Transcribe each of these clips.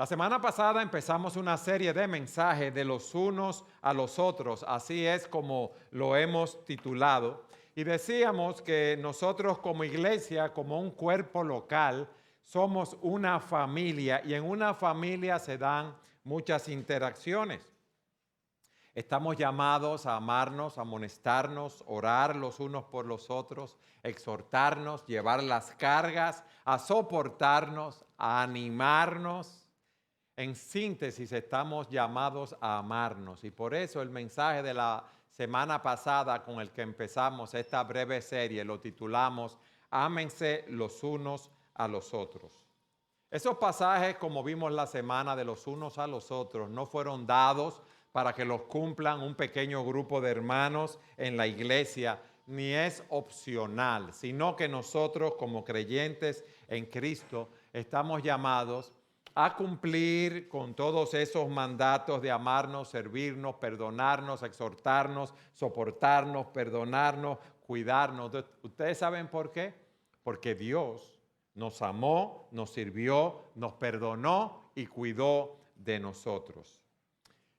La semana pasada empezamos una serie de mensajes de los unos a los otros, así es como lo hemos titulado. Y decíamos que nosotros como iglesia, como un cuerpo local, somos una familia y en una familia se dan muchas interacciones. Estamos llamados a amarnos, a amonestarnos, orar los unos por los otros, exhortarnos, llevar las cargas, a soportarnos, a animarnos. En síntesis, estamos llamados a amarnos y por eso el mensaje de la semana pasada con el que empezamos esta breve serie lo titulamos Ámense los unos a los otros. Esos pasajes, como vimos la semana de los unos a los otros, no fueron dados para que los cumplan un pequeño grupo de hermanos en la iglesia, ni es opcional, sino que nosotros como creyentes en Cristo estamos llamados a cumplir con todos esos mandatos de amarnos, servirnos, perdonarnos, exhortarnos, soportarnos, perdonarnos, cuidarnos. ¿Ustedes saben por qué? Porque Dios nos amó, nos sirvió, nos perdonó y cuidó de nosotros.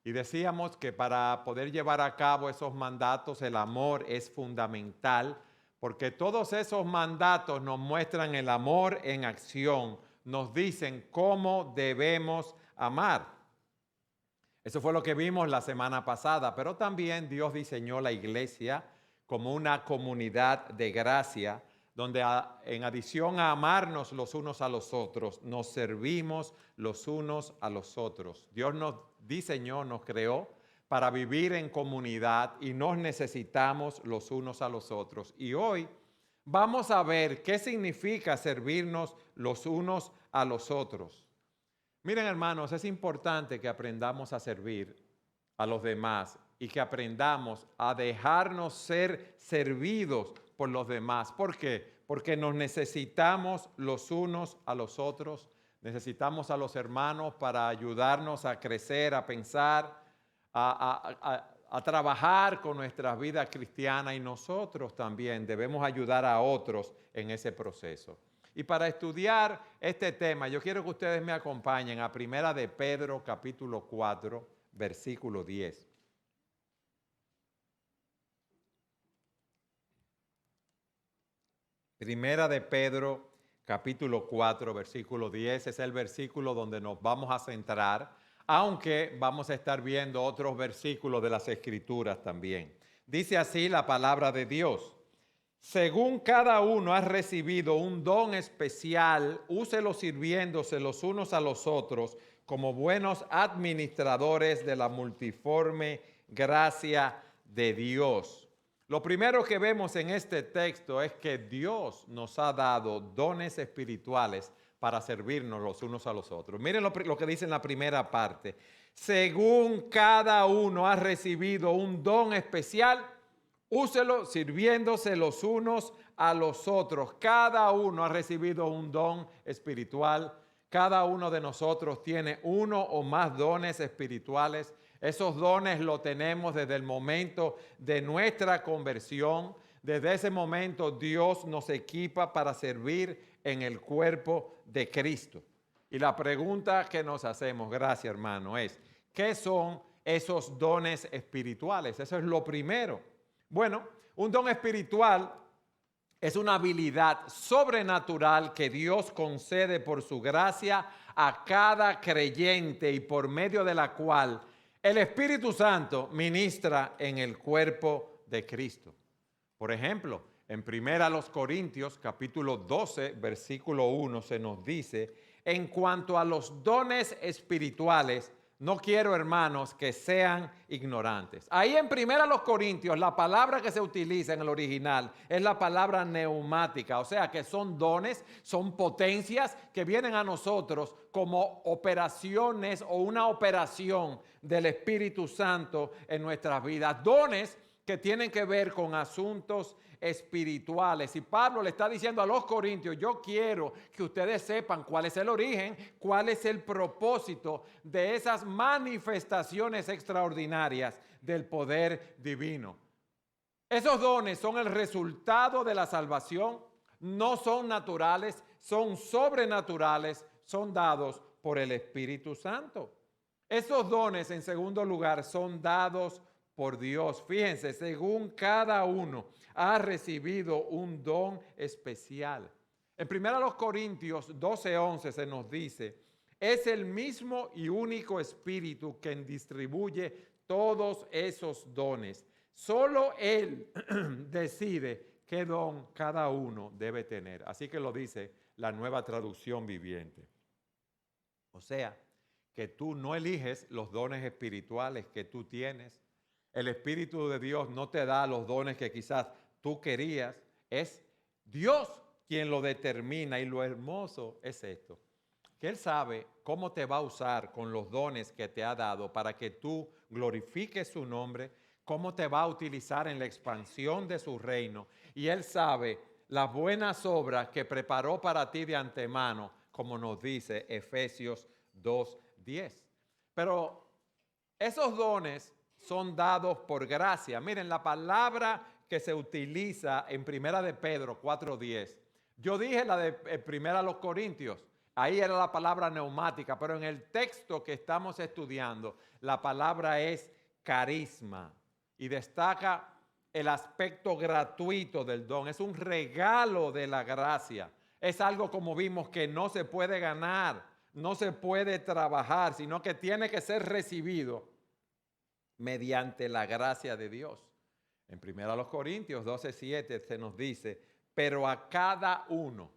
Y decíamos que para poder llevar a cabo esos mandatos, el amor es fundamental, porque todos esos mandatos nos muestran el amor en acción, nos dicen cómo debemos amar. Eso fue lo que vimos la semana pasada, pero también Dios diseñó la iglesia como una comunidad de gracia, donde en adición a amarnos los unos a los otros, nos servimos los unos a los otros. Dios nos diseñó, nos creó para vivir en comunidad y nos necesitamos los unos a los otros. Y hoy vamos a ver qué significa servirnos los unos a los otros. Miren, hermanos, es importante que aprendamos a servir a los demás y que aprendamos a dejarnos ser servidos por los demás. ¿Por qué? Porque nos necesitamos los unos a los otros. Necesitamos a los hermanos para ayudarnos a crecer, a pensar, a trabajar con nuestra vida cristiana y nosotros también debemos ayudar a otros en ese proceso. Y para estudiar este tema, yo quiero que ustedes me acompañen a Primera de Pedro, capítulo 4, versículo 10. Primera de Pedro, capítulo 4, versículo 10, es el versículo donde nos vamos a centrar, aunque vamos a estar viendo otros versículos de las Escrituras también. Dice así la palabra de Dios. Según cada uno ha recibido un don especial, úselo sirviéndose los unos a los otros como buenos administradores de la multiforme gracia de Dios. Lo primero que vemos en este texto es que Dios nos ha dado dones espirituales para servirnos los unos a los otros. Miren lo que dice en la primera parte. Según cada uno ha recibido un don especial, úselo sirviéndose los unos a los otros. Cada uno ha recibido un don espiritual. Cada uno de nosotros tiene uno o más dones espirituales. Esos dones los tenemos desde el momento de nuestra conversión. Desde ese momento Dios nos equipa para servir en el cuerpo de Cristo. Y la pregunta que nos hacemos, gracias hermano, es ¿qué son esos dones espirituales? Eso es lo primero. Bueno, un don espiritual es una habilidad sobrenatural que Dios concede por su gracia a cada creyente y por medio de la cual el Espíritu Santo ministra en el cuerpo de Cristo. Por ejemplo, en 1 Corintios capítulo 12, versículo 1 se nos dice, en cuanto a los dones espirituales, no quiero, hermanos, que sean ignorantes. Ahí en 1 Corintios, la palabra que se utiliza en el original es la palabra neumática, o sea que son dones, son potencias que vienen a nosotros como operaciones o una operación del Espíritu Santo en nuestras vidas. Dones que tienen que ver con asuntos espirituales. Y Pablo le está diciendo a los corintios, yo quiero que ustedes sepan cuál es el origen, cuál es el propósito de esas manifestaciones extraordinarias del poder divino. Esos dones son el resultado de la salvación, no son naturales, son sobrenaturales, son dados por el Espíritu Santo. Esos dones, en segundo lugar, son dados por Dios. Fíjense, según cada uno ha recibido un don especial. En 1 Corintios 12:11 se nos dice, es el mismo y único Espíritu quien distribuye todos esos dones. Solo Él decide qué don cada uno debe tener. Así que lo dice la Nueva Traducción Viviente. O sea, que tú no eliges los dones espirituales que tú tienes. El Espíritu de Dios no te da los dones que quizás tú querías. Es Dios quien lo determina, y lo hermoso es esto, que Él sabe cómo te va a usar con los dones que te ha dado para que tú glorifiques su nombre, cómo te va a utilizar en la expansión de su reino. Y Él sabe las buenas obras que preparó para ti de antemano, como nos dice Efesios 2:10. Pero esos dones son dados por gracia. Miren, la palabra que se utiliza en 1 de Pedro 4:10. Yo dije la de 1 Corintios. Ahí era la palabra neumática, pero en el texto que estamos estudiando, la palabra es carisma y destaca el aspecto gratuito del don. Es un regalo de la gracia. Es algo, como vimos, que no se puede ganar, no se puede trabajar, sino que tiene que ser recibido mediante la gracia de Dios. En 1 Corintios 12:7 se nos dice, pero a cada uno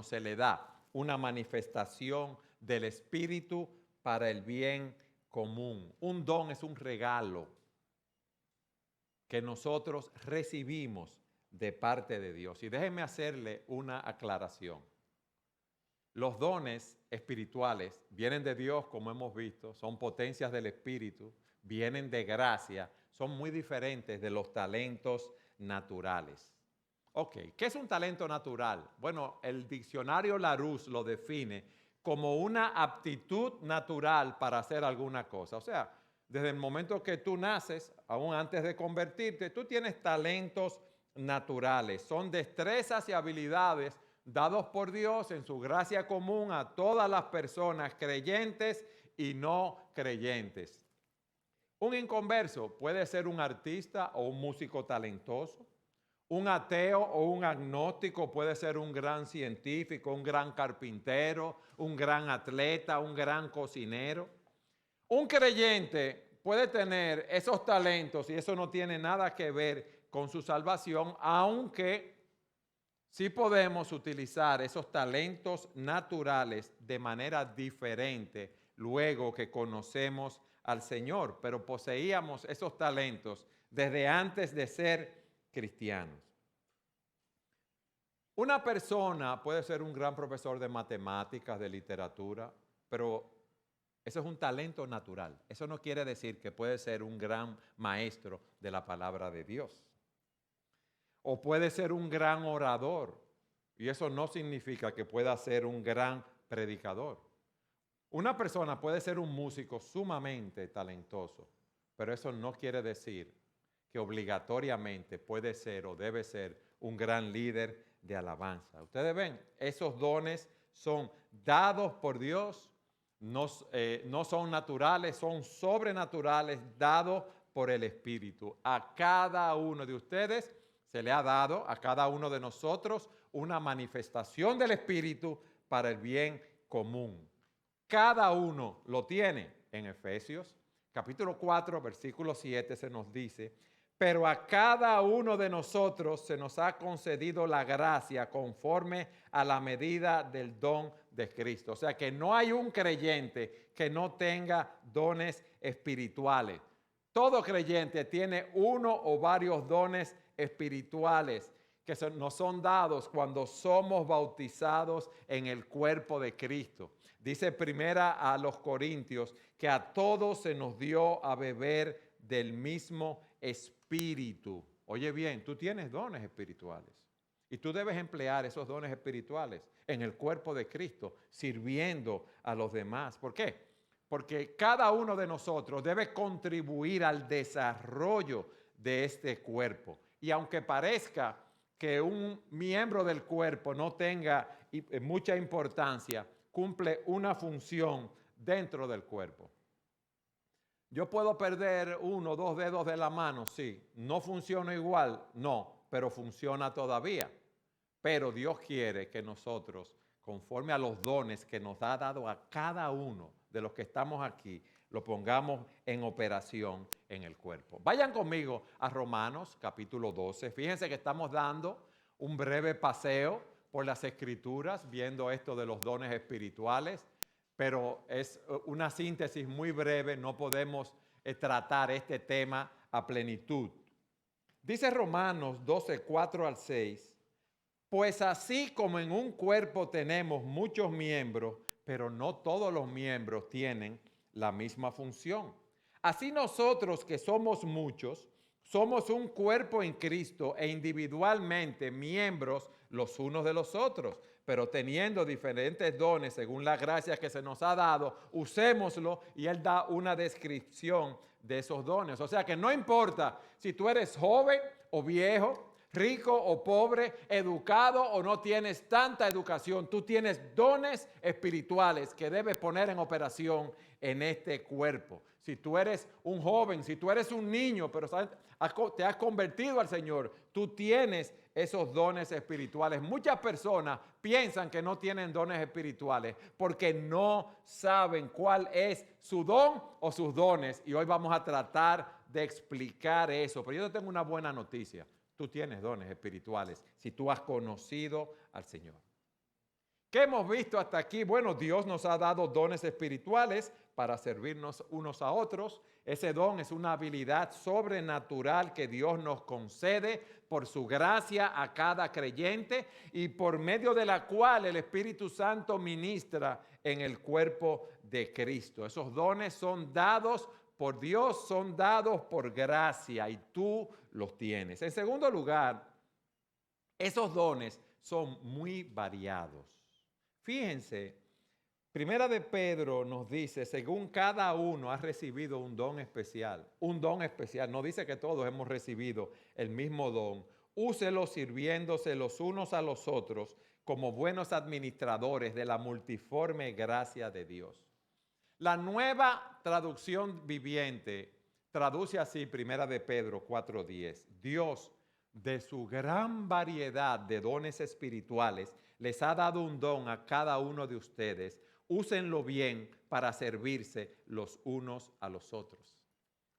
se le da una manifestación del Espíritu para el bien común. Un don es un regalo que nosotros recibimos de parte de Dios. Y déjenme hacerle una aclaración. Los dones espirituales vienen de Dios, como hemos visto, son potencias del Espíritu, vienen de gracia, son muy diferentes de los talentos naturales. Ok, ¿qué es un talento natural? Bueno, el diccionario Larousse lo define como una aptitud natural para hacer alguna cosa. O sea, desde el momento que tú naces, aún antes de convertirte, tú tienes talentos naturales. Son destrezas y habilidades dados por Dios en su gracia común a todas las personas creyentes y no creyentes. Un inconverso puede ser un artista o un músico talentoso. Un ateo o un agnóstico puede ser un gran científico, un gran carpintero, un gran atleta, un gran cocinero. Un creyente puede tener esos talentos y eso no tiene nada que ver con su salvación, aunque sí podemos utilizar esos talentos naturales de manera diferente luego que conocemos al Señor, pero poseíamos esos talentos desde antes de ser cristianos. Una persona puede ser un gran profesor de matemáticas, de literatura, pero eso es un talento natural. Eso no quiere decir que puede ser un gran maestro de la palabra de Dios. O puede ser un gran orador, y eso no significa que pueda ser un gran predicador. Una persona puede ser un músico sumamente talentoso, pero eso no quiere decir que obligatoriamente puede ser o debe ser un gran líder de alabanza. Ustedes ven, esos dones son dados por Dios, no son naturales, son sobrenaturales, dados por el Espíritu. A cada uno de ustedes se le ha dado, a cada uno de nosotros, una manifestación del Espíritu para el bien común. Cada uno lo tiene. En Efesios capítulo 4, versículo 7 se nos dice, pero a cada uno de nosotros se nos ha concedido la gracia conforme a la medida del don de Cristo. O sea que no hay un creyente que no tenga dones espirituales. Todo creyente tiene uno o varios dones espirituales que nos son dados cuando somos bautizados en el cuerpo de Cristo. Dice primera a los Corintios que a todos se nos dio a beber del mismo espíritu. Oye bien, tú tienes dones espirituales y tú debes emplear esos dones espirituales en el cuerpo de Cristo, sirviendo a los demás. ¿Por qué? Porque cada uno de nosotros debe contribuir al desarrollo de este cuerpo. Y aunque parezca que un miembro del cuerpo no tenga mucha importancia, cumple una función dentro del cuerpo. Yo puedo perder 1 o 2 dedos de la mano, sí. ¿No funciona igual? No, pero funciona todavía. Pero Dios quiere que nosotros, conforme a los dones que nos ha dado a cada uno de los que estamos aquí, lo pongamos en operación en el cuerpo. Vayan conmigo a Romanos capítulo 12. Fíjense que estamos dando un breve paseo por las Escrituras, viendo esto de los dones espirituales, pero es una síntesis muy breve, no podemos tratar este tema a plenitud. Dice Romanos 12, 4 al 6, pues así como en un cuerpo tenemos muchos miembros, pero no todos los miembros tienen la misma función. Así nosotros que somos muchos, somos un cuerpo en Cristo e individualmente miembros los unos de los otros, pero teniendo diferentes dones según la gracia que se nos ha dado, usémoslo, y Él da una descripción de esos dones. O sea que no importa si tú eres joven o viejo, rico o pobre, educado o no tienes tanta educación, tú tienes dones espirituales que debes poner en operación en este cuerpo. Si tú eres un joven, si tú eres un niño, pero te has convertido al Señor, tú tienes esos dones espirituales. Muchas personas piensan que no tienen dones espirituales porque no saben cuál es su don o sus dones. Y hoy vamos a tratar de explicar eso. Pero yo te tengo una buena noticia. Tú tienes dones espirituales si tú has conocido al Señor. ¿Qué hemos visto hasta aquí? Bueno, Dios nos ha dado dones espirituales para servirnos unos a otros. Ese don es una habilidad sobrenatural que Dios nos concede por su gracia a cada creyente y por medio de la cual el Espíritu Santo ministra en el cuerpo de Cristo. Esos dones son dados por Dios, son dados por gracia y tú los tienes. En segundo lugar, esos dones son muy variados. Fíjense, Primera de Pedro nos dice, según cada uno ha recibido un don especial. Un don especial, no dice que todos hemos recibido el mismo don. Úselo sirviéndose los unos a los otros como buenos administradores de la multiforme gracia de Dios. La Nueva Traducción Viviente traduce así, Primera de Pedro 4:10. Dios, de su gran variedad de dones espirituales, les ha dado un don a cada uno de ustedes. Úsenlo bien para servirse los unos a los otros.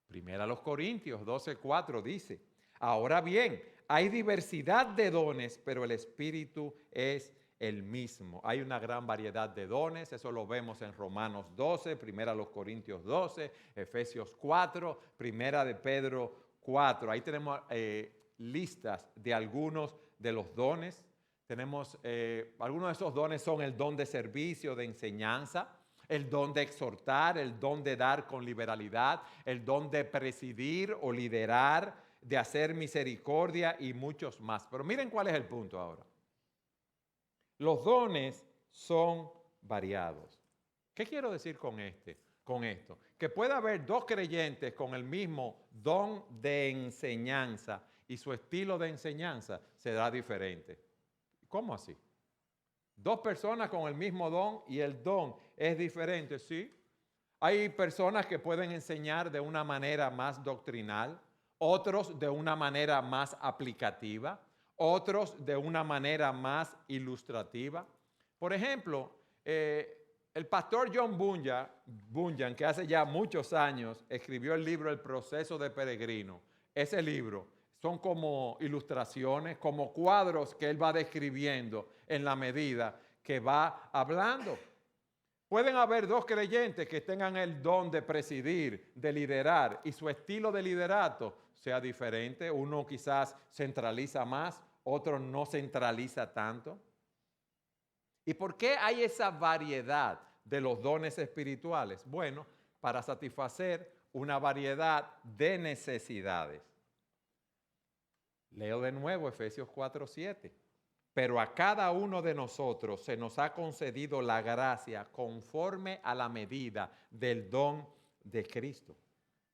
Primera a los Corintios 12:4 dice, ahora bien, hay diversidad de dones, pero el Espíritu es el mismo. Hay una gran variedad de dones, eso lo vemos en Romanos 12, Primera a los Corintios 12, Efesios 4, Primera de Pedro 4. Ahí tenemos listas de algunos de los dones. Tenemos, algunos de esos dones son el don de servicio, de enseñanza, el don de exhortar, el don de dar con liberalidad, el don de presidir o liderar, de hacer misericordia y muchos más. Pero miren cuál es el punto ahora. Los dones son variados. ¿Qué quiero decir con esto? Que puede haber dos creyentes con el mismo don de enseñanza y su estilo de enseñanza será diferente. ¿Cómo así? Dos personas con el mismo don y el don es diferente, ¿sí? Hay personas que pueden enseñar de una manera más doctrinal, otros de una manera más aplicativa, otros de una manera más ilustrativa. Por ejemplo, el pastor John Bunyan, que hace ya muchos años escribió el libro El proceso de peregrino. Ese libro son como ilustraciones, como cuadros que él va describiendo en la medida que va hablando. Pueden haber dos creyentes que tengan el don de presidir, de liderar, y su estilo de liderato sea diferente. Uno quizás centraliza más, otro no centraliza tanto. ¿Y por qué hay esa variedad de los dones espirituales? Bueno, para satisfacer una variedad de necesidades. Leo de nuevo Efesios 4:7. Pero a cada uno de nosotros se nos ha concedido la gracia conforme a la medida del don de Cristo.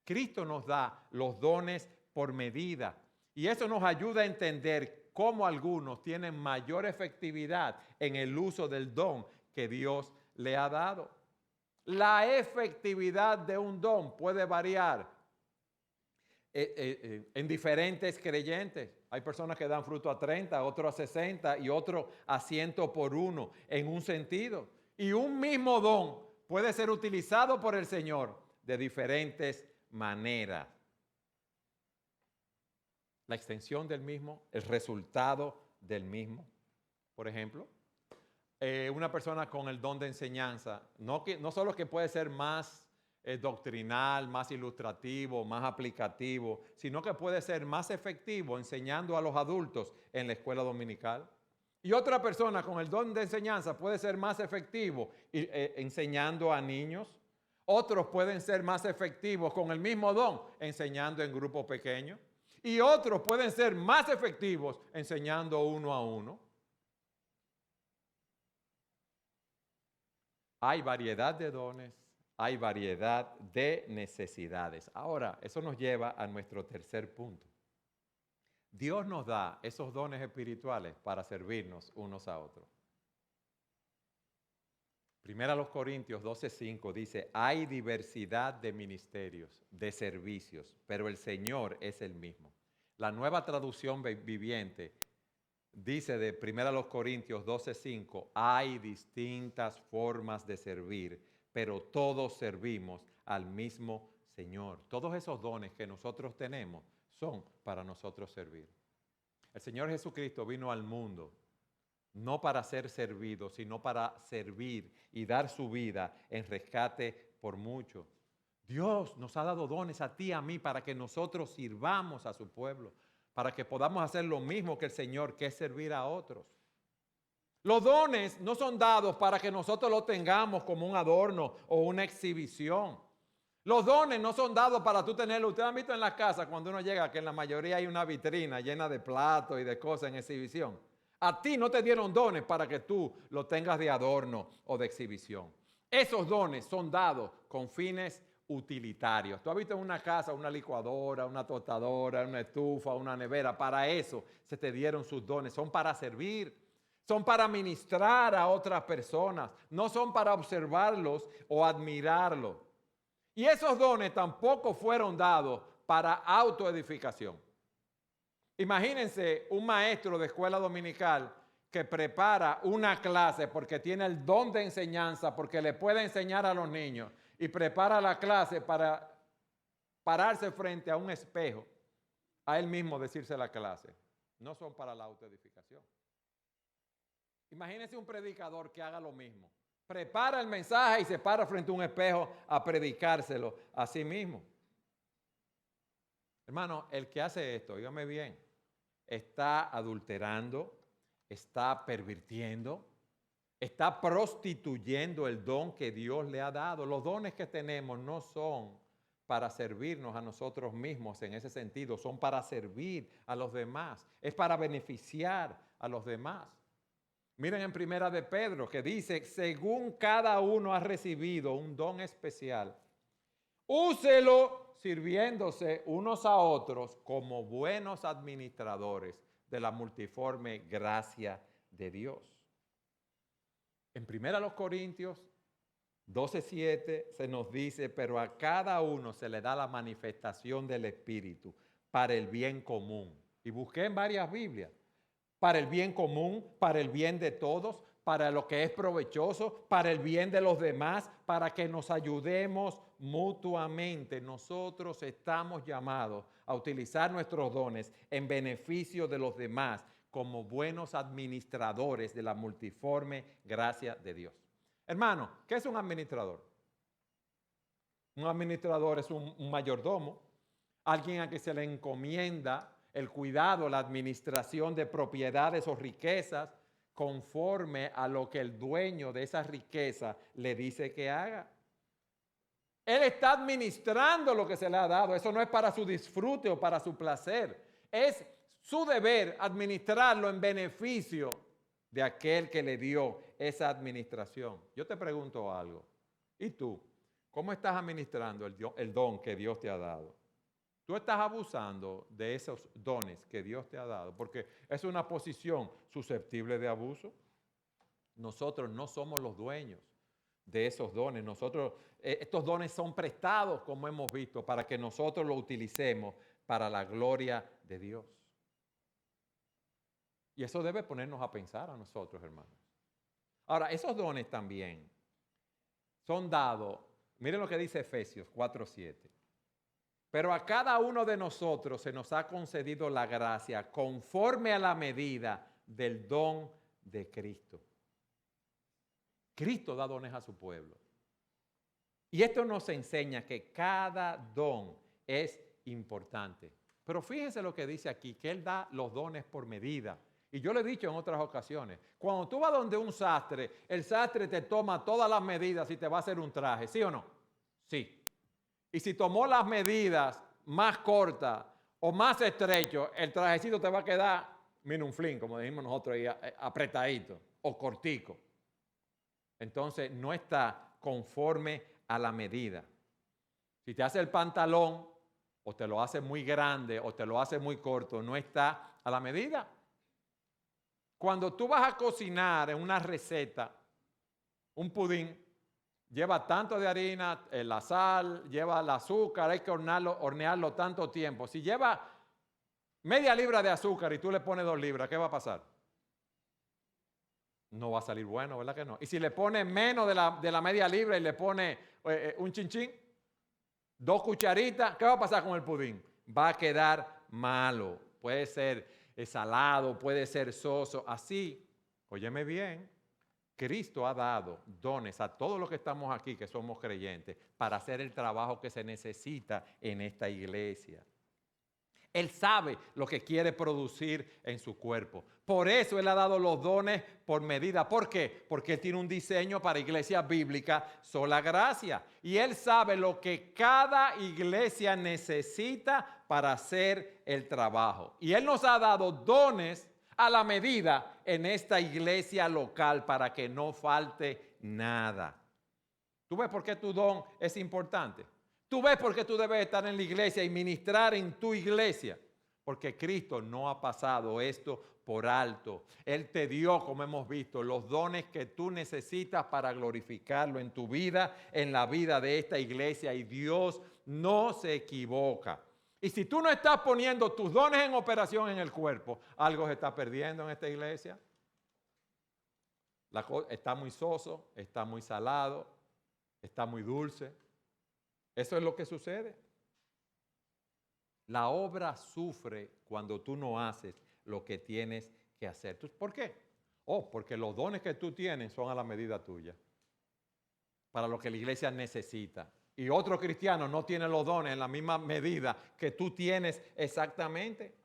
Cristo nos da los dones por medida y eso nos ayuda a entender cómo algunos tienen mayor efectividad en el uso del don que Dios le ha dado. La efectividad de un don puede variar en diferentes creyentes. Hay personas que dan fruto a 30, otros a 60 y otros a 100 por uno en un sentido. Y un mismo don puede ser utilizado por el Señor de diferentes maneras. La extensión del mismo, el resultado del mismo. Por ejemplo, una persona con el don de enseñanza, no solo que puede ser más doctrinal, más ilustrativo, más aplicativo, sino que puede ser más efectivo enseñando a los adultos en la escuela dominical. Y otra persona con el don de enseñanza puede ser más efectivo enseñando a niños. Otros pueden ser más efectivos con el mismo don enseñando en grupos pequeños. Y otros pueden ser más efectivos enseñando uno a uno. Hay variedad de dones, hay variedad de necesidades. Ahora, eso nos lleva a nuestro tercer punto. Dios nos da esos dones espirituales para servirnos unos a otros. Primera a los Corintios 12:5 dice, hay diversidad de ministerios, de servicios, pero el Señor es el mismo. La Nueva Traducción Viviente dice de 1 Corintios 12:5, hay distintas formas de servir, pero todos servimos al mismo Señor. Todos esos dones que nosotros tenemos son para nosotros servir. El Señor Jesucristo vino al mundo no para ser servido, sino para servir y dar su vida en rescate por muchos. Dios nos ha dado dones a ti y a mí para que nosotros sirvamos a su pueblo, para que podamos hacer lo mismo que el Señor, que es servir a otros. Los dones no son dados para que nosotros los tengamos como un adorno o una exhibición. Los dones no son dados para tú tenerlo. Ustedes han visto en las casas cuando uno llega que en la mayoría hay una vitrina llena de platos y de cosas en exhibición. A ti no te dieron dones para que tú lo tengas de adorno o de exhibición. Esos dones son dados con fines utilitarios. Tú has visto en una casa una licuadora, una tostadora, una estufa, una nevera. Para eso se te dieron sus dones. Son para servir. Son para ministrar a otras personas. No son para observarlos o admirarlos. Y esos dones tampoco fueron dados para autoedificación. Imagínense un maestro de escuela dominical que prepara una clase porque tiene el don de enseñanza, porque le puede enseñar a los niños y prepara la clase para pararse frente a un espejo, a él mismo decirse la clase. No son para la autoedificación. Imagínense un predicador que haga lo mismo. Prepara el mensaje y se para frente a un espejo a predicárselo a sí mismo. Hermano, el que hace esto, dígame bien, está adulterando, está pervirtiendo, está prostituyendo el don que Dios le ha dado. Los dones que tenemos no son para servirnos a nosotros mismos en ese sentido, son para servir a los demás, es para beneficiar a los demás. Miren en Primera de Pedro que dice, según cada uno ha recibido un don especial, úselo sirviéndose unos a otros como buenos administradores de la multiforme gracia de Dios. En 1 Corintios 12:7 se nos dice, pero a cada uno se le da la manifestación del Espíritu para el bien común. Y busqué en varias Biblias. Para el bien común, para el bien de todos, para lo que es provechoso, para el bien de los demás, para que nos ayudemos mutuamente. Nosotros estamos llamados a utilizar nuestros dones en beneficio de los demás como buenos administradores de la multiforme gracia de Dios. Hermano, ¿qué es un administrador? Un administrador es un mayordomo, alguien a quien se le encomienda el cuidado, la administración de propiedades o riquezas conforme a lo que el dueño de esa riqueza le dice que haga. Él está administrando lo que se le ha dado. Eso no es para su disfrute o para su placer. Es su deber administrarlo en beneficio de aquel que le dio esa administración. Yo te pregunto algo. ¿Y tú? ¿Cómo estás administrando el don que Dios te ha dado? Tú estás abusando de esos dones que Dios te ha dado, porque es una posición susceptible de abuso. Nosotros no somos los dueños de esos dones. Estos dones son prestados, como hemos visto, para que nosotros los utilicemos para la gloria de Dios. Y eso debe ponernos a pensar a nosotros, hermanos. Ahora, esos dones también son dados, miren lo que dice Efesios 4:7. Pero a cada uno de nosotros se nos ha concedido la gracia conforme a la medida del don de Cristo. Cristo da dones a su pueblo. Y esto nos enseña que cada don es importante. Pero fíjense lo que dice aquí, que Él da los dones por medida. Y yo lo he dicho en otras ocasiones, cuando tú vas donde un sastre, el sastre te toma todas las medidas y te va a hacer un traje, ¿sí o no? Sí. Y si tomó las medidas más cortas o más estrechos, el trajecito te va a quedar minunflín, como dijimos nosotros, ahí, apretadito o cortico. Entonces no está conforme a la medida. Si te hace el pantalón o te lo hace muy grande o te lo hace muy corto, no está a la medida. Cuando tú vas a cocinar en una receta, un pudín, lleva tanto de harina, la sal, lleva el azúcar, hay que hornearlo tanto tiempo. Si lleva media libra de azúcar y tú le pones 2 libras, ¿qué va a pasar? No va a salir bueno, ¿verdad que no? Y si le pones menos de la media libra y le pones un chinchín, 2 cucharitas, ¿qué va a pasar con el pudín? Va a quedar malo. Puede ser salado, puede ser soso. Así, óyeme bien, Cristo ha dado dones a todos los que estamos aquí, que somos creyentes, para hacer el trabajo que se necesita en esta iglesia. Él sabe lo que quiere producir en su cuerpo. Por eso Él ha dado los dones por medida. ¿Por qué? Porque Él tiene un diseño para iglesia bíblica sola gracia. Y Él sabe lo que cada iglesia necesita para hacer el trabajo. Y Él nos ha dado dones a la medida en esta iglesia local para que no falte nada. ¿Tú ves por qué tu don es importante? ¿Tú ves por qué tú debes estar en la iglesia y ministrar en tu iglesia? Porque Cristo no ha pasado esto por alto. Él te dio, como hemos visto, los dones que tú necesitas para glorificarlo en tu vida, en la vida de esta iglesia. Y Dios no se equivoca. Y si tú no estás poniendo tus dones en operación en el cuerpo, algo se está perdiendo en esta iglesia. Está muy soso, está muy salado, está muy dulce. Eso es lo que sucede. La obra sufre cuando tú no haces lo que tienes que hacer. ¿Por qué? Porque los dones que tú tienes son a la medida tuya, para lo que la iglesia necesita. Y otro cristiano no tiene los dones en la misma medida que tú tienes exactamente.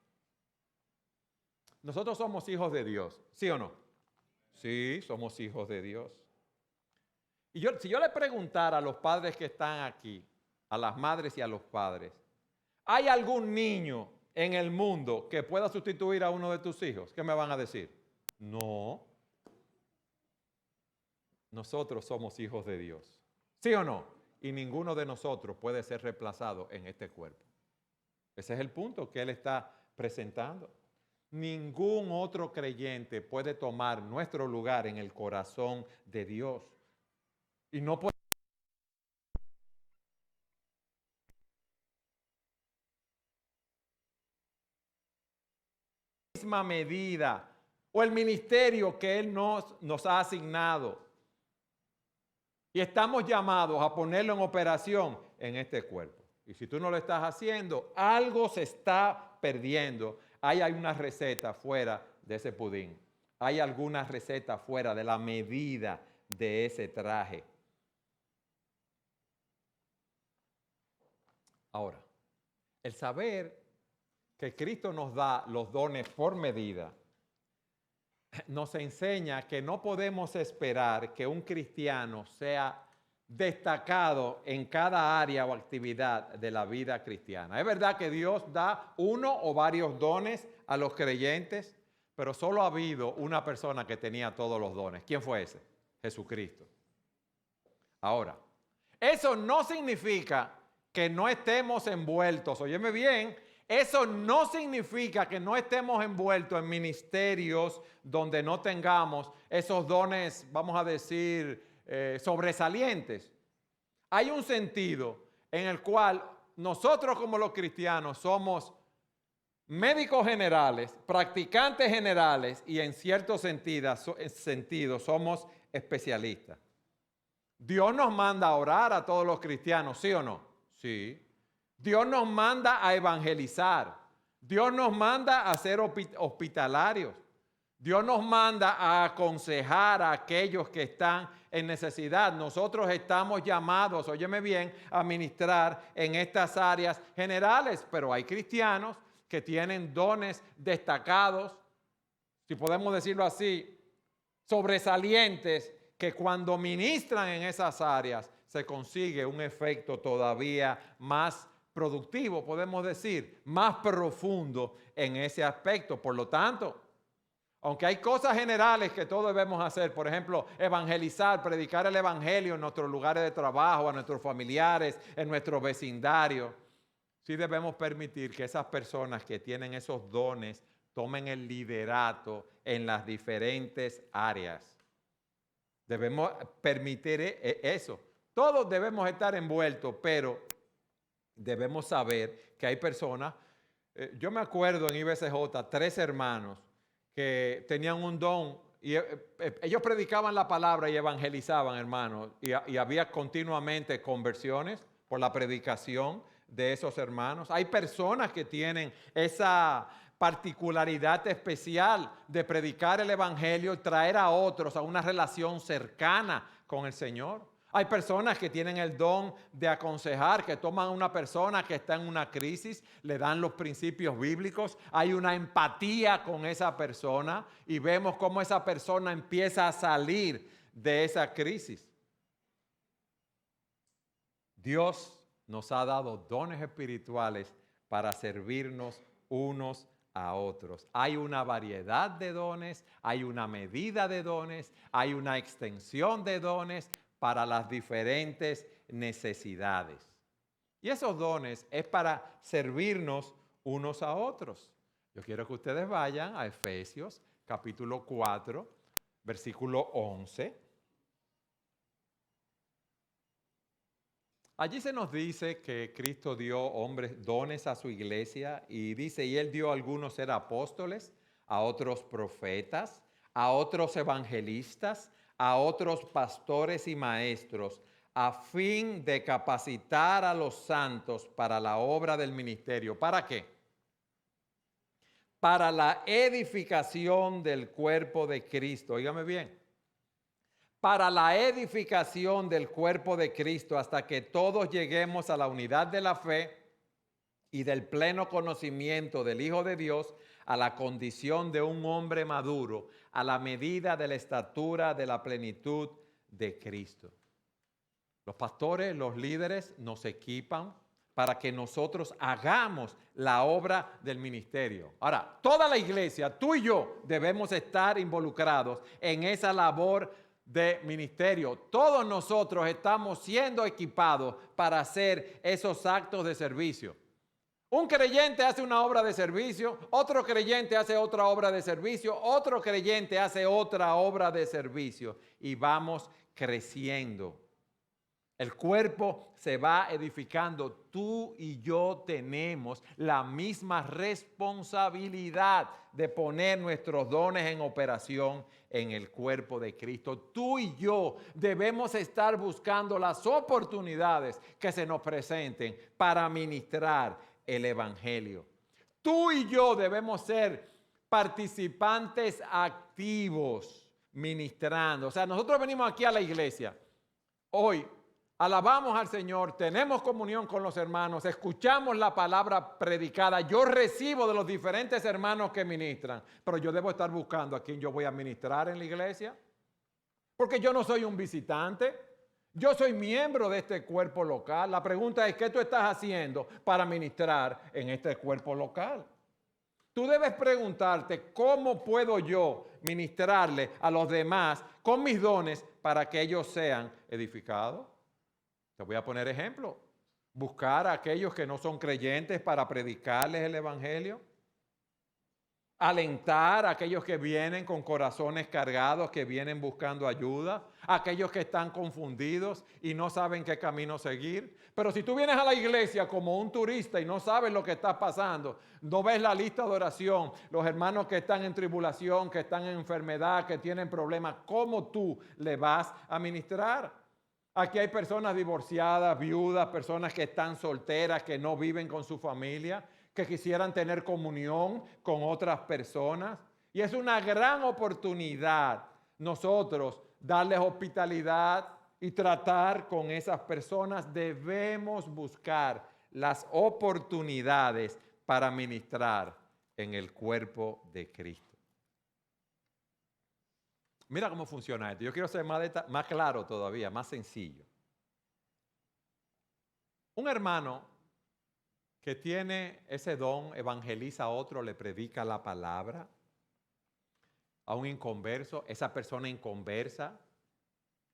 Nosotros somos hijos de Dios, ¿sí o no? Sí, somos hijos de Dios. Y si yo le preguntara a los padres que están aquí, a las madres y a los padres, ¿hay algún niño en el mundo que pueda sustituir a uno de tus hijos? ¿Qué me van a decir? No. Nosotros somos hijos de Dios. ¿Sí o no? Y ninguno de nosotros puede ser reemplazado en este cuerpo. Ese es el punto que él está presentando. Ningún otro creyente puede tomar nuestro lugar en el corazón de Dios. Y no puede misma medida o el ministerio que Él nos ha asignado. Y estamos llamados a ponerlo en operación en este cuerpo. Y si tú no lo estás haciendo, algo se está perdiendo. Hay una receta fuera de ese pudín. Hay alguna receta fuera de la medida de ese traje. Ahora, el saber que Cristo nos da los dones por medida nos enseña que no podemos esperar que un cristiano sea destacado en cada área o actividad de la vida cristiana. Es verdad que Dios da uno o varios dones a los creyentes, pero solo ha habido una persona que tenía todos los dones. ¿Quién fue ese? Jesucristo. Ahora, eso no significa que no estemos envueltos, óyeme bien, eso no significa que no estemos envueltos en ministerios donde no tengamos esos dones, vamos a decir, sobresalientes. Hay un sentido en el cual nosotros como los cristianos somos médicos generales, practicantes generales y en cierto sentido somos especialistas. Dios nos manda a orar a todos los cristianos, ¿sí o no? Sí. Dios nos manda a evangelizar. Dios nos manda a ser hospitalarios. Dios nos manda a aconsejar a aquellos que están en necesidad. Nosotros estamos llamados, óyeme bien, a ministrar en estas áreas generales, pero hay cristianos que tienen dones destacados, si podemos decirlo así, sobresalientes, que cuando ministran en esas áreas se consigue un efecto todavía más productivo, podemos decir, más profundo en ese aspecto. Por lo tanto, aunque hay cosas generales que todos debemos hacer, por ejemplo, evangelizar, predicar el evangelio en nuestros lugares de trabajo, a nuestros familiares, en nuestro vecindario, sí debemos permitir que esas personas que tienen esos dones tomen el liderato en las diferentes áreas. Debemos permitir eso. Todos debemos estar envueltos, pero debemos saber que hay personas. Yo me acuerdo en IBCJ, 3 hermanos que tenían un don y ellos predicaban la palabra y evangelizaban, hermanos, y había continuamente conversiones por la predicación de esos hermanos. Hay personas que tienen esa particularidad especial de predicar el evangelio y traer a otros a una relación cercana con el Señor. Hay personas que tienen el don de aconsejar, que toman a una persona que está en una crisis, le dan los principios bíblicos, hay una empatía con esa persona y vemos cómo esa persona empieza a salir de esa crisis. Dios nos ha dado dones espirituales para servirnos unos a otros. Hay una variedad de dones, hay una medida de dones, hay una extensión de dones para las diferentes necesidades. Y esos dones es para servirnos unos a otros. Yo quiero que ustedes vayan a Efesios capítulo 4, versículo 11. Allí se nos dice que Cristo dio dones a su iglesia y dice, y Él dio a algunos ser apóstoles, a otros profetas, a otros evangelistas, a otros pastores y maestros, a fin de capacitar a los santos para la obra del ministerio. ¿Para qué? Para la edificación del cuerpo de Cristo. Óigame bien. Para la edificación del cuerpo de Cristo hasta que todos lleguemos a la unidad de la fe y del pleno conocimiento del Hijo de Dios, a la condición de un hombre maduro, a la medida de la estatura de la plenitud de Cristo. Los pastores, los líderes nos equipan para que nosotros hagamos la obra del ministerio. Ahora, toda la iglesia, tú y yo, debemos estar involucrados en esa labor de ministerio. Todos nosotros estamos siendo equipados para hacer esos actos de servicio. Un creyente hace una obra de servicio, otro creyente hace otra obra de servicio, otro creyente hace otra obra de servicio y vamos creciendo. El cuerpo se va edificando. Tú y yo tenemos la misma responsabilidad de poner nuestros dones en operación en el cuerpo de Cristo. Tú y yo debemos estar buscando las oportunidades que se nos presenten para ministrar el evangelio. Tú y yo debemos ser participantes activos ministrando. O sea, nosotros venimos aquí a la iglesia hoy. Alabamos al Señor, tenemos comunión con los hermanos, escuchamos la palabra predicada. Yo recibo de los diferentes hermanos que ministran, pero yo debo estar buscando a quién yo voy a ministrar en la iglesia, porque yo no soy un visitante, yo soy miembro de este cuerpo local. La pregunta es, ¿qué tú estás haciendo para ministrar en este cuerpo local? Tú debes preguntarte, ¿cómo puedo yo ministrarle a los demás con mis dones para que ellos sean edificados? Te voy a poner ejemplo. Buscar a aquellos que no son creyentes para predicarles el evangelio. alentar a aquellos que vienen con corazones cargados, que vienen buscando ayuda, a aquellos que están confundidos y no saben qué camino seguir. Pero si tú vienes a la iglesia como un turista y no sabes lo que está pasando, no ves la lista de oración, los hermanos que están en tribulación, que están en enfermedad, que tienen problemas, ¿cómo tú le vas a ministrar? Aquí hay personas divorciadas, viudas, personas que están solteras, que no viven con su familia, que quisieran tener comunión con otras personas. Y es una gran oportunidad nosotros darles hospitalidad y tratar con esas personas. Debemos buscar las oportunidades para ministrar en el cuerpo de Cristo. Mira cómo funciona esto. Yo quiero ser más claro todavía, más sencillo. Un hermano que tiene ese don, evangeliza a otro, le predica la palabra a un inconverso, esa persona inconversa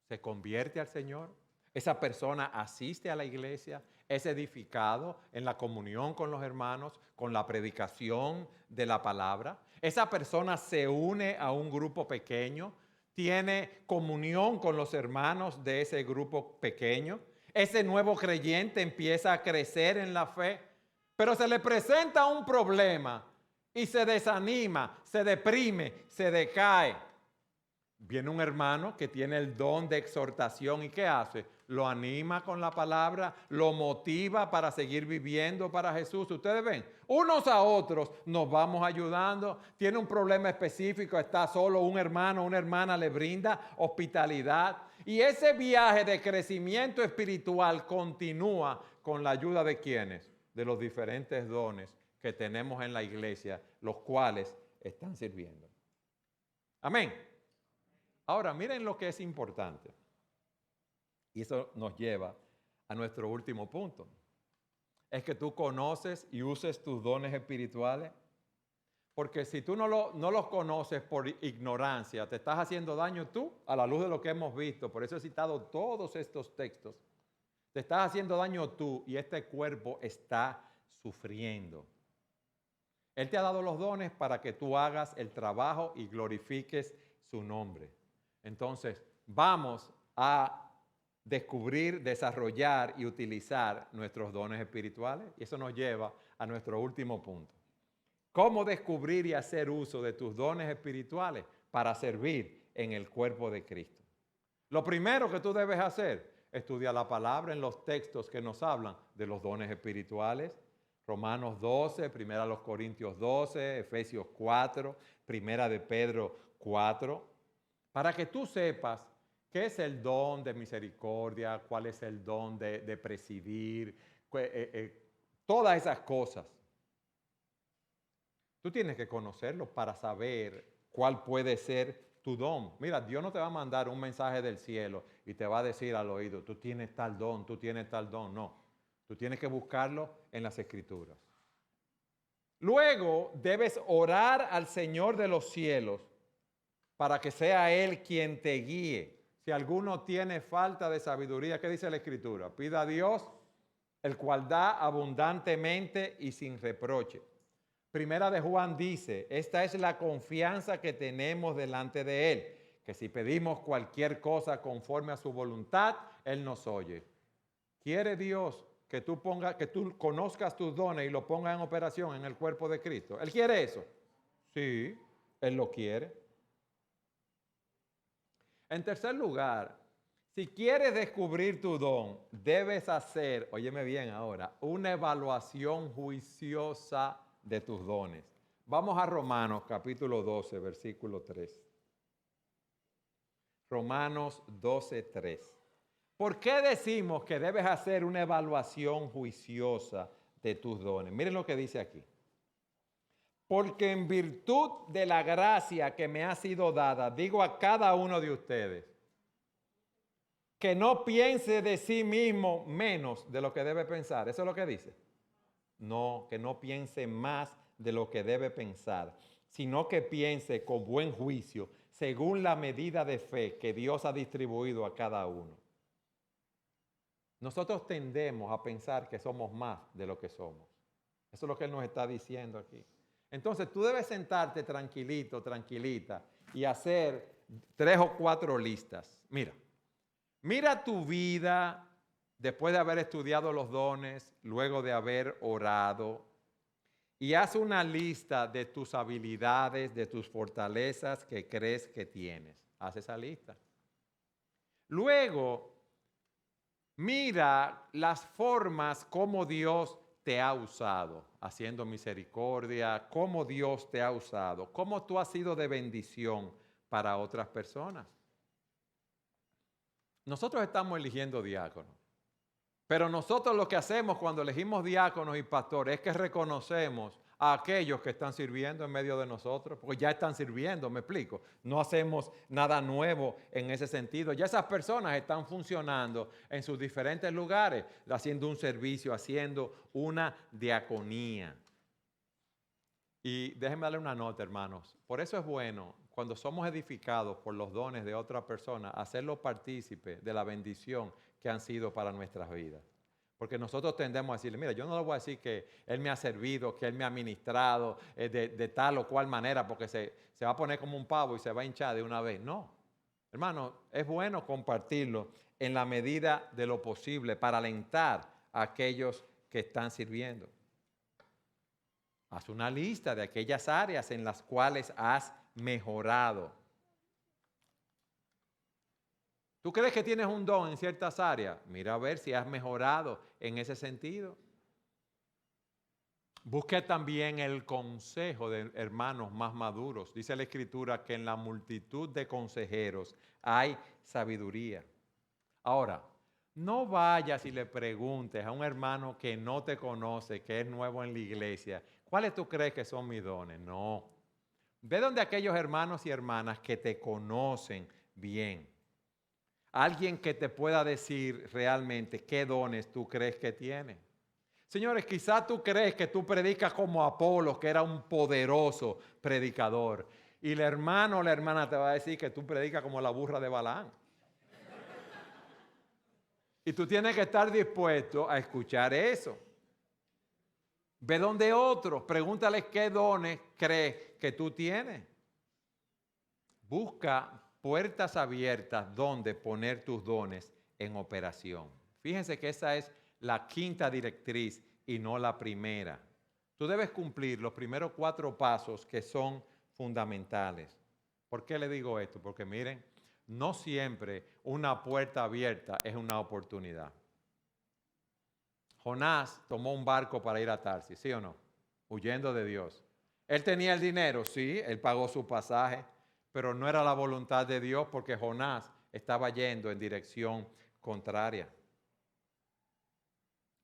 se convierte al Señor, esa persona asiste a la iglesia, es edificado en la comunión con los hermanos, con la predicación de la palabra, esa persona se une a un grupo pequeño, tiene comunión con los hermanos de ese grupo pequeño, ese nuevo creyente empieza a crecer en la fe, pero se le presenta un problema y se desanima, se deprime, se decae. Viene un hermano que tiene el don de exhortación y ¿qué hace? Lo anima con la palabra, lo motiva para seguir viviendo para Jesús. Ustedes ven, unos a otros nos vamos ayudando. Tiene un problema específico, está solo un hermano, una hermana le brinda hospitalidad. Y ese viaje de crecimiento espiritual continúa con la ayuda de quienes, de los diferentes dones que tenemos en la iglesia, los cuales están sirviendo. Amén. Ahora, miren lo que es importante. Y eso nos lleva a nuestro último punto. Es que tú conoces y uses tus dones espirituales. Porque si tú no los conoces por ignorancia, te estás haciendo daño tú a la luz de lo que hemos visto. Por eso he citado todos estos textos. Te estás haciendo daño tú y este cuerpo está sufriendo. Él te ha dado los dones para que tú hagas el trabajo y glorifiques su nombre. Entonces, vamos a descubrir, desarrollar y utilizar nuestros dones espirituales. Y eso nos lleva a nuestro último punto. ¿Cómo descubrir y hacer uso de tus dones espirituales para servir en el cuerpo de Cristo? Lo primero que tú debes hacer, estudia la palabra en los textos que nos hablan de los dones espirituales. Romanos 12, Primera los Corintios 12, Efesios 4, Primera de Pedro 4. Para que tú sepas qué es el don de misericordia, cuál es el don de presidir, todas esas cosas. Tú tienes que conocerlo para saber cuál puede ser tu don. Mira, Dios no te va a mandar un mensaje del cielo y te va a decir al oído, tú tienes tal don, tú tienes tal don. No, tú tienes que buscarlo en las Escrituras. Luego debes orar al Señor de los cielos para que sea Él quien te guíe. Si alguno tiene falta de sabiduría, ¿qué dice la Escritura? Pida a Dios, el cual da abundantemente y sin reproche. Primera de Juan dice, esta es la confianza que tenemos delante de Él, que si pedimos cualquier cosa conforme a su voluntad, Él nos oye. ¿Quiere Dios que tú conozcas tus dones y lo pongas en operación en el cuerpo de Cristo? ¿Él quiere eso? Sí, Él lo quiere. En tercer lugar, si quieres descubrir tu don, debes hacer, óyeme bien ahora, una evaluación juiciosa de tus dones. Vamos a Romanos capítulo 12, versículo 3. Romanos 12, 3. ¿Por qué decimos que debes hacer una evaluación juiciosa de tus dones? Miren lo que dice aquí. Porque en virtud de la gracia que me ha sido dada, digo a cada uno de ustedes, que no piense de sí mismo menos de lo que debe pensar. ¿Eso es lo que dice? No, que no piense más de lo que debe pensar, sino que piense con buen juicio, según la medida de fe que Dios ha distribuido a cada uno. Nosotros tendemos a pensar que somos más de lo que somos. Eso es lo que Él nos está diciendo aquí. Entonces tú debes sentarte tranquilito, tranquilita y hacer 3 o 4 listas. Mira tu vida después de haber estudiado los dones, luego de haber orado, y haz una lista de tus habilidades, de tus fortalezas que crees que tienes. Haz esa lista. Luego, mira las formas como Dios te ha usado, haciendo misericordia, cómo Dios te ha usado, cómo tú has sido de bendición para otras personas. Nosotros estamos eligiendo diáconos, pero nosotros lo que hacemos cuando elegimos diáconos y pastores es que reconocemos a aquellos que están sirviendo en medio de nosotros, porque ya están sirviendo, me explico. No hacemos nada nuevo en ese sentido. Ya esas personas están funcionando en sus diferentes lugares, haciendo un servicio, haciendo una diaconía. Y déjenme darle una nota, hermanos. Por eso es bueno, cuando somos edificados por los dones de otra persona, hacerlo partícipe de la bendición que han sido para nuestras vidas. Porque nosotros tendemos a decirle, mira, yo no le voy a decir que Él me ha servido, que Él me ha ministrado de tal o cual manera, porque se va a poner como un pavo y se va a hinchar de una vez. No, hermano, es bueno compartirlo en la medida de lo posible para alentar a aquellos que están sirviendo. Haz una lista de aquellas áreas en las cuales has mejorado. ¿Tú crees que tienes un don en ciertas áreas? Mira a ver si has mejorado en ese sentido. Busque también el consejo de hermanos más maduros. Dice la Escritura que en la multitud de consejeros hay sabiduría. Ahora, no vayas y le preguntes a un hermano que no te conoce, que es nuevo en la iglesia, ¿cuáles tú crees que son mis dones? No. Ve donde aquellos hermanos y hermanas que te conocen bien. Alguien que te pueda decir realmente qué dones tú crees que tiene. Señores, quizás tú crees que tú predicas como Apolo, que era un poderoso predicador. Y el hermano o la hermana te va a decir que tú predicas como la burra de Balaam. Y tú tienes que estar dispuesto a escuchar eso. Ve donde otros, pregúntales qué dones crees que tú tienes. Busca puertas abiertas donde poner tus dones en operación. Fíjense que esa es la quinta directriz y no la primera. Tú debes cumplir los primeros 4 pasos que son fundamentales. ¿Por qué le digo esto? Porque miren, no siempre una puerta abierta es una oportunidad. Jonás tomó un barco para ir a Tarsis, ¿sí o no? Huyendo de Dios. Él tenía el dinero, sí, él pagó su pasaje, pero no era la voluntad de Dios porque Jonás estaba yendo en dirección contraria.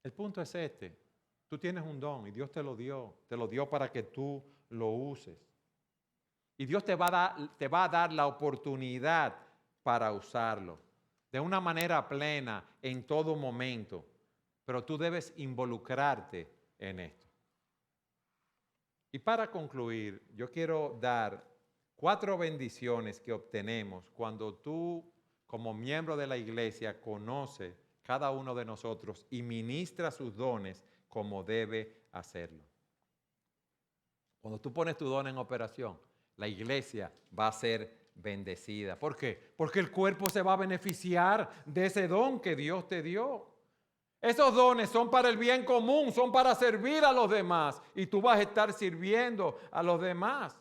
El punto es este, tú tienes un don y Dios te lo dio para que tú lo uses. Y Dios te va a dar la oportunidad para usarlo de una manera plena en todo momento, pero tú debes involucrarte en esto. Y para concluir, yo quiero dar 4 bendiciones que obtenemos cuando tú, como miembro de la iglesia, conoces cada uno de nosotros y ministra sus dones como debe hacerlo. Cuando tú pones tu don en operación, la iglesia va a ser bendecida. ¿Por qué? Porque el cuerpo se va a beneficiar de ese don que Dios te dio. Esos dones son para el bien común, son para servir a los demás y tú vas a estar sirviendo a los demás.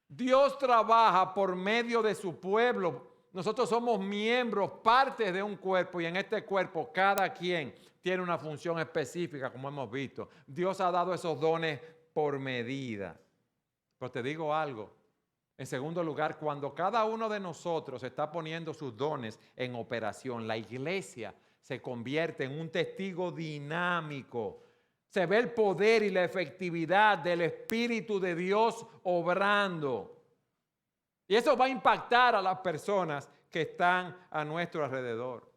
Dios trabaja por medio de su pueblo. Nosotros somos miembros, partes de un cuerpo y en este cuerpo cada quien tiene una función específica, como hemos visto. Dios ha dado esos dones por medida. Pero te digo algo. En segundo lugar, cuando cada uno de nosotros está poniendo sus dones en operación, la iglesia se convierte en un testigo dinámico. Se ve el poder y la efectividad del Espíritu de Dios obrando. Y eso va a impactar a las personas que están a nuestro alrededor.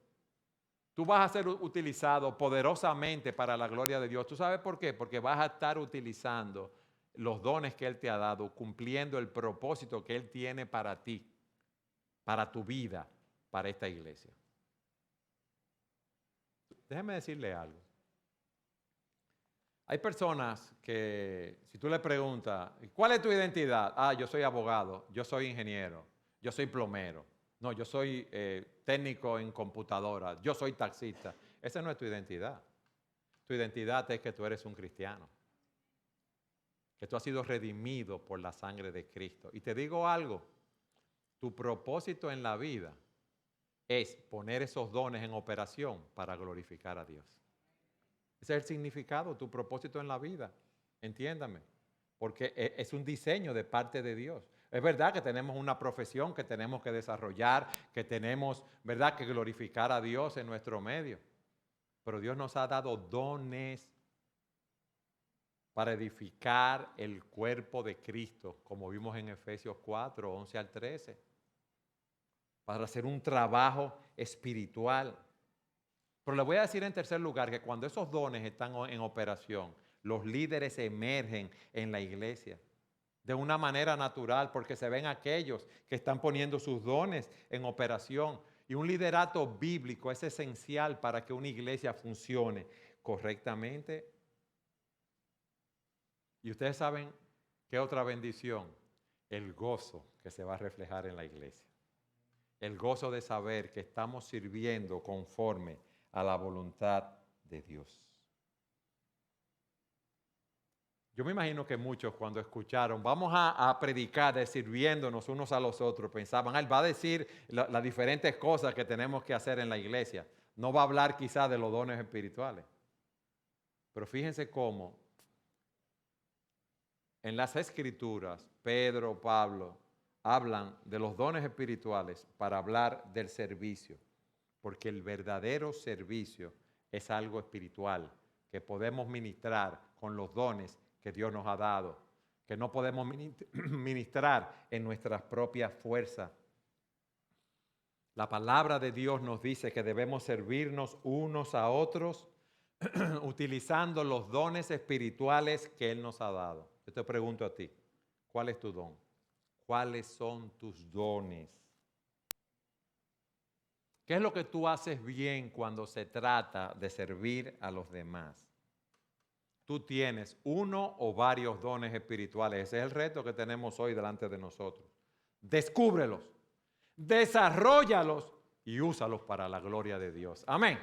Tú vas a ser utilizado poderosamente para la gloria de Dios. ¿Tú sabes por qué? Porque vas a estar utilizando los dones que Él te ha dado, cumpliendo el propósito que Él tiene para ti, para tu vida, para esta iglesia. Déjeme decirle algo. Hay personas que si tú le preguntas, ¿cuál es tu identidad? Ah, yo soy abogado, yo soy ingeniero, yo soy plomero, no, yo soy técnico en computadora, yo soy taxista. Esa no es tu identidad. Tu identidad es que tú eres un cristiano, que tú has sido redimido por la sangre de Cristo. Y te digo algo, tu propósito en la vida es poner esos dones en operación para glorificar a Dios. Ese es el significado, tu propósito en la vida, entiéndame, porque es un diseño de parte de Dios. Es verdad que tenemos una profesión que tenemos que desarrollar, que tenemos, ¿verdad?, que glorificar a Dios en nuestro medio, pero Dios nos ha dado dones para edificar el cuerpo de Cristo, como vimos en Efesios 4, 11 al 13, para hacer un trabajo espiritual. Pero le voy a decir en tercer lugar que cuando esos dones están en operación, los líderes emergen en la iglesia de una manera natural porque se ven aquellos que están poniendo sus dones en operación. Y un liderato bíblico es esencial para que una iglesia funcione correctamente. Y ustedes saben qué otra bendición, el gozo que se va a reflejar en la iglesia. El gozo de saber que estamos sirviendo conforme a la voluntad de Dios. Yo me imagino que muchos cuando escucharon, vamos a predicar de sirviéndonos unos a los otros, pensaban, él va a decir las diferentes cosas que tenemos que hacer en la iglesia. No va a hablar quizás de los dones espirituales. Pero fíjense cómo en las Escrituras, Pedro, Pablo, hablan de los dones espirituales para hablar del servicio. Porque el verdadero servicio es algo espiritual que podemos ministrar con los dones que Dios nos ha dado, que no podemos ministrar en nuestras propias fuerzas. La palabra de Dios nos dice que debemos servirnos unos a otros utilizando los dones espirituales que Él nos ha dado. Yo te pregunto a ti, ¿cuál es tu don? ¿Cuáles son tus dones? ¿Qué es lo que tú haces bien cuando se trata de servir a los demás? Tú tienes uno o varios dones espirituales. Ese es el reto que tenemos hoy delante de nosotros. Descúbrelos, desarróllalos y úsalos para la gloria de Dios. Amén.